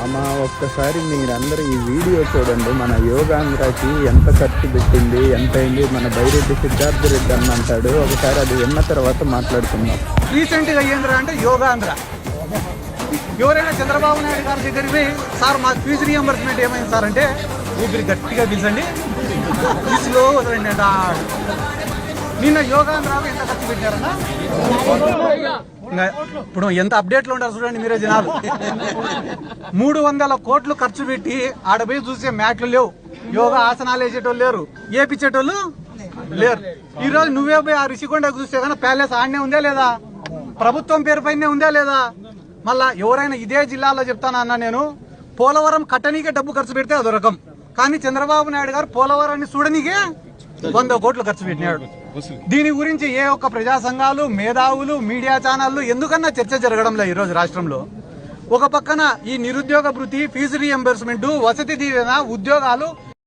మామ ఒక్కసారి మీరందరూ ఈ వీడియో చూడండి. మన యోగాంధ్రకి ఎంత ఖర్చు పెట్టింది, ఎంత అయింది. మన బైరెడ్డి సిద్ధార్థ రెడ్డి అన్న అంటాడు. ఒకసారి అది విన్న తర్వాత మాట్లాడుకుందాం. రీసెంట్గా అయ్యిందిరా అంటే యోగాంధ్ర. ఎవరైనా చంద్రబాబు నాయుడు గారి దగ్గరికి సార్ మా ఫీజు రియంబర్స్మెంట్ ఏమైంది సార్ అంటే ఊపిరి గట్టిగా పిలిచండి, ఫీజులో వదలండి అంట. నిన్న యోగాంధ్రాలో ఎంత ఖర్చు పెట్టారన్నా? ఇప్పుడు ఎంత అప్డేట్లో ఉంటారు చూడండి మీరే జనాలు. 300 కోట్లు ఖర్చు పెట్టి ఆడపోయి చూసే మ్యాట్లు లేవు, యోగా ఆసనాలు వేసేటోళ్ళు లేరు, ఏపిచ్చేటోళ్ళు లేరు. ఈ రోజు నువ్వే పోయి ఆ రిషికొండకు చూస్తే కానీ ప్యాలెస్ ఆడనే ఉందా లేదా, ప్రభుత్వం పేరు పైనే ఉందా లేదా? మళ్ళా ఎవరైనా ఇదే జిల్లాలో చెప్తానన్నా నేను, పోలవరం కట్టనీకే డబ్బు ఖర్చు పెడితే అదో రకం, కానీ చంద్రబాబు నాయుడు గారు పోలవరాన్ని చూడనీకే 100 కోట్లు ఖర్చు పెట్టినాడు. దీని గురించి ఏ ఒక్క ప్రజా సంఘాలు, మేధావులు, మీడియా ఛానళ్లు ఎందుకన్నా చర్చ జరగడం లేదు. ఈరోజు రాష్ట్రంలో ఒక పక్కన ఈ నిరుద్యోగ భృతి, ఫీజు రీఎంబర్స్మెంట్, వసతి దీవెన, ఉద్యోగాలు